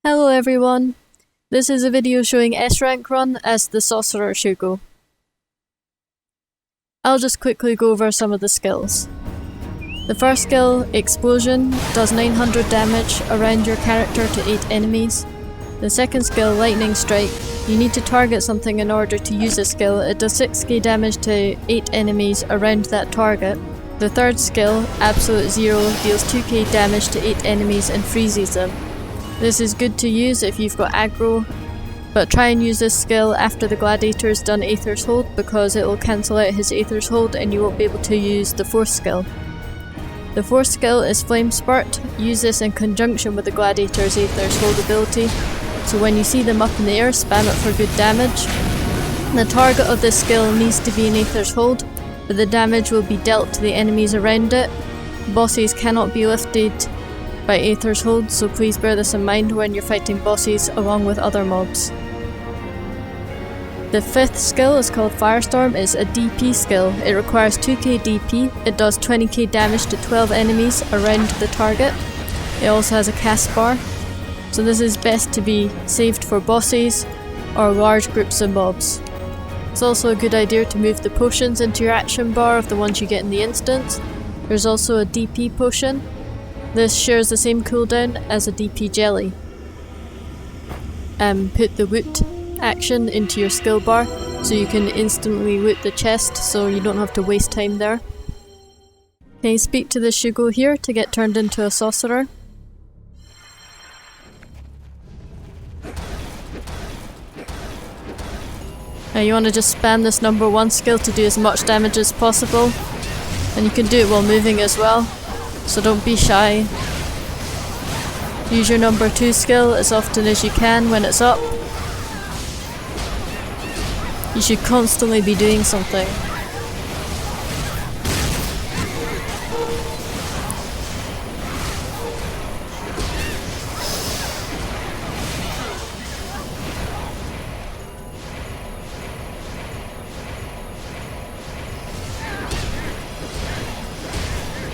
Hello everyone, this is a video showing S rank run as the Sorcerer Shugo. I'll just quickly go over some of the skills. The first skill, Explosion, does 900 damage around your character to 8 enemies. The second skill, Lightning Strike, you need to target something in order to use this skill. It does 6k damage to 8 enemies around that target. The third skill, Absolute Zero, deals 2k damage to 8 enemies and freezes them. This is good to use if you've got aggro, but try and use this skill after the gladiator's done Aether's Hold because it will cancel out his Aether's Hold and you won't be able to use the fourth skill. The fourth skill is Flame Spurt. Use this in conjunction with the gladiator's Aether's Hold ability, so when you see them up in the air, spam it for good damage. The target of this skill needs to be in Aether's Hold, but the damage will be dealt to the enemies around it. Bosses cannot be lifted by Aether's Hold, so please bear this in mind when you're fighting bosses along with other mobs. The fifth skill is called Firestorm. It's a DP skill. It requires 2k DP. It does 20k damage to 12 enemies around the target. It also has a cast bar, so this is best to be saved for bosses or large groups of mobs. It's also a good idea to move the potions into your action bar of the ones you get in the instance. There's also a DP potion. This shares the same cooldown as a DP jelly. Put the loot action into your skill bar so you can instantly loot the chest so you don't have to waste time there. Okay, speak to the Shugo here to get turned into a sorcerer. Now you want to just spam this number 1 skill to do as much damage as possible, and you can do it while moving as well, so don't be shy. Use your number 2 skill as often as you can when it's up. You should constantly be doing something.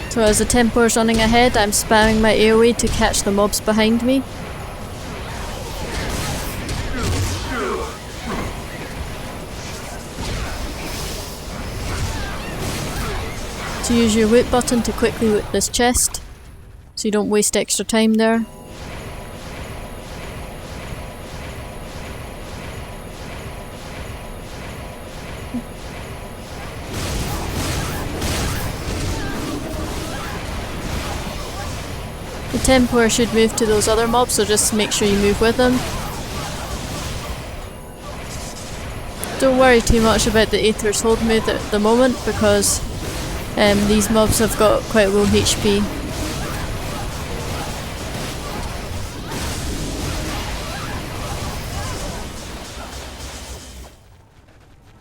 So as the tempo is running ahead, I'm spamming my AoE to catch the mobs behind me. So use your loot button to quickly loot this chest, so you don't waste extra time there. The Templar should move to those other mobs, so just make sure you move with them. Don't worry too much about the Aether's Hold move at the moment because these mobs have got quite low HP.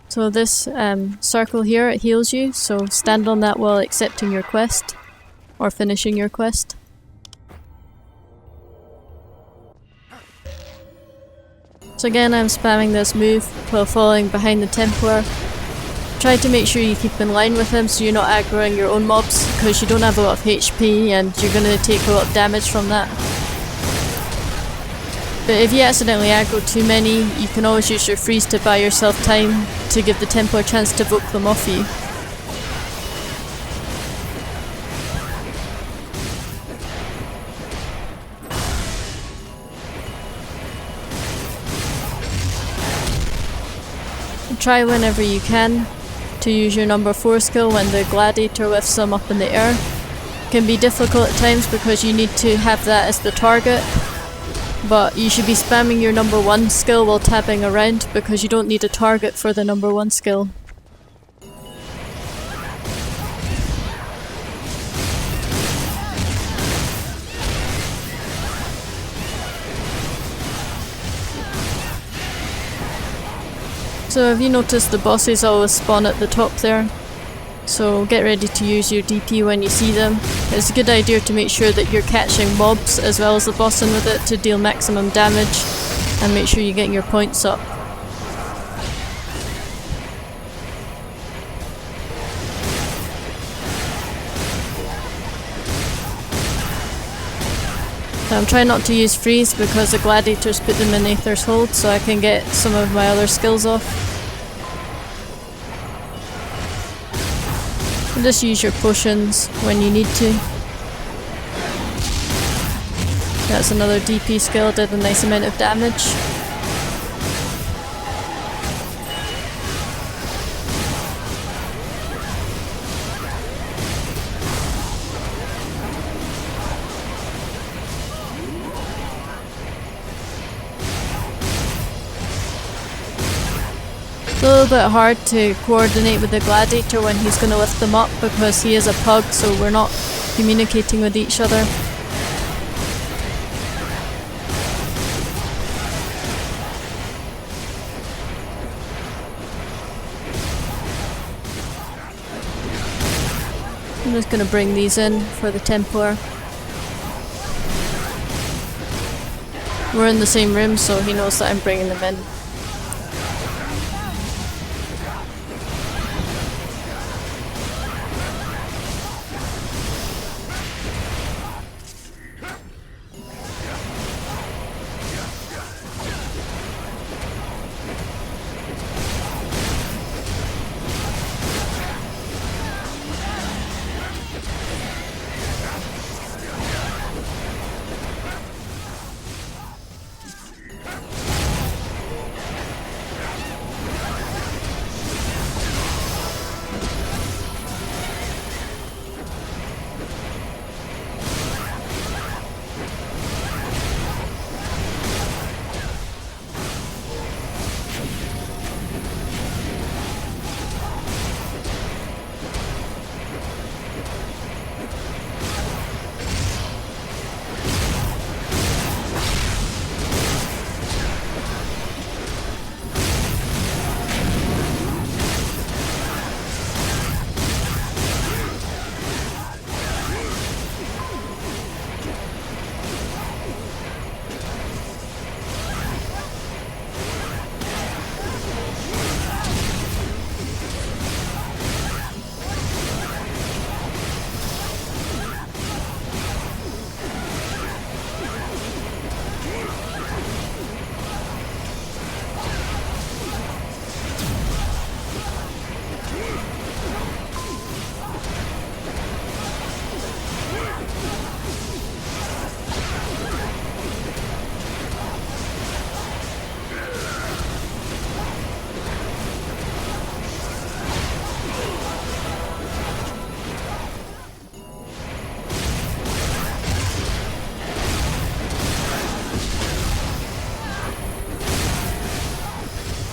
So this circle here, it heals you, so stand on that while accepting your quest or finishing your quest. So again, I'm spamming this move while falling behind the Templar. Try to make sure you keep in line with him so you're not aggroing your own mobs because you don't have a lot of HP and you're going to take a lot of damage from that. But if you accidentally aggro too many, you can always use your freeze to buy yourself time to give the Templar a chance to voke them off you. Try whenever you can to use your number 4 skill when the gladiator lifts them up in the air. It can be difficult at times because you need to have that as the target, but you should be spamming your number 1 skill while tapping around because you don't need a target for the number 1 skill. So have you noticed the bosses always spawn at the top there? So get ready to use your DP when you see them. It's a good idea to make sure that you're catching mobs as well as the boss in with it to deal maximum damage and make sure you're getting your points up. I'm trying not to use freeze because the gladiators put them in Aether's Hold so I can get some of my other skills off. And just use your potions when you need to. That's another DP skill, did a nice amount of damage. It's a little bit hard to coordinate with the gladiator when he's going to lift them up because he is a pug, so we're not communicating with each other. I'm just going to bring these in for the Templar. We're in the same room, so he knows that I'm bringing them in.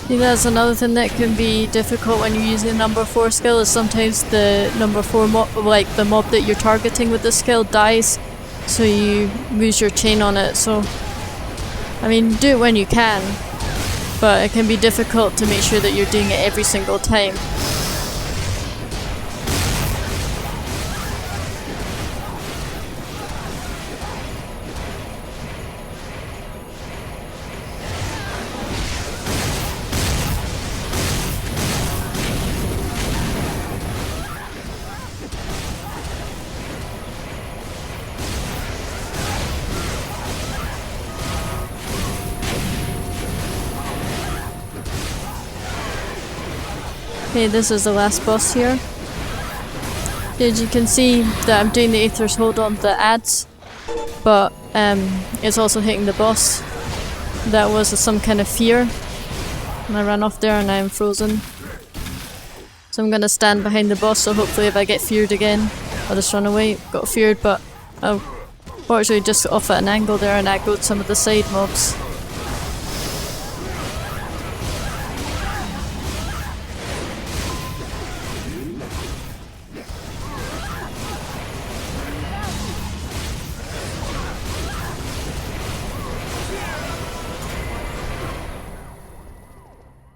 I think that's another thing that can be difficult when you're using number 4 skill is sometimes the number 4 mob, like the mob that you're targeting with the skill dies, so you lose your chain on it. So, I mean, do it when you can, but it can be difficult to make sure that you're doing it every single time. Okay, this is the last boss here. As you can see that I'm doing the Aether's Hold on the ads, but it's also hitting the boss. That was some kind of fear. And I ran off there and I'm frozen. So I'm gonna stand behind the boss, so hopefully if I get feared again, I'll just run away. Got feared, but I fortunately just off at an angle there and aggroed some of the side mobs.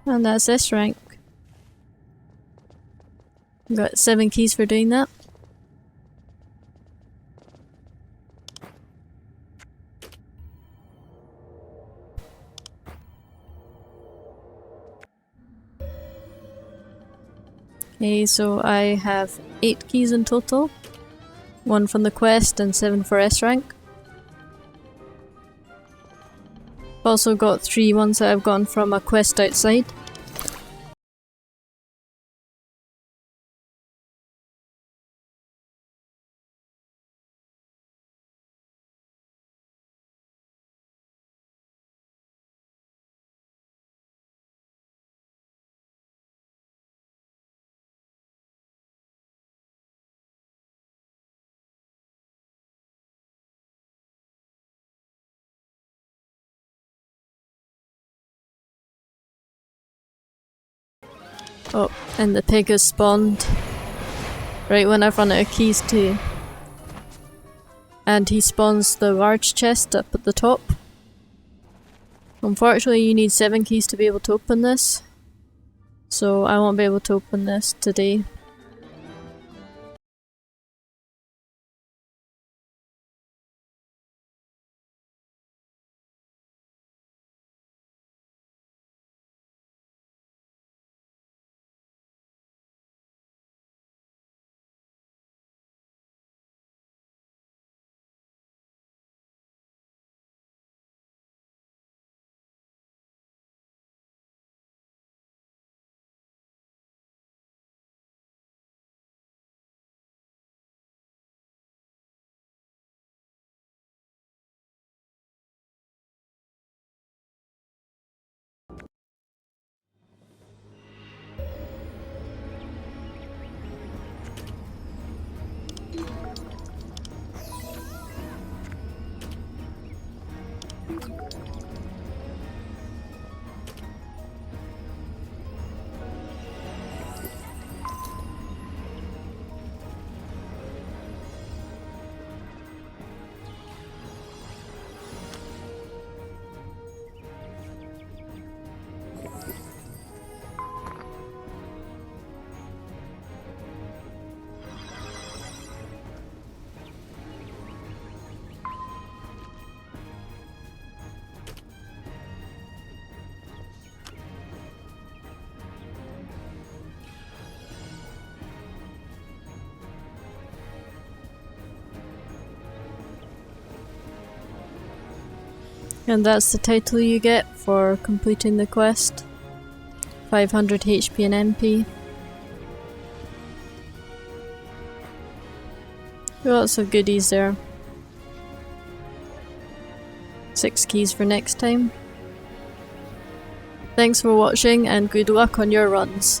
And that's S rank. Got 7 keys for doing that. Okay, so I have 8 keys in total. 1 from the quest and 7 for S rank. I've also got 3 ones that I've gotten from a quest outside. Oh, and the pig has spawned right when I've run out of keys too. And he spawns the large chest up at the top. Unfortunately you need 7 keys to be able to open this, so I won't be able to open this today. And that's the title you get for completing the quest. 500 HP and MP. Lots of goodies there. 6 keys for next time. Thanks for watching and good luck on your runs.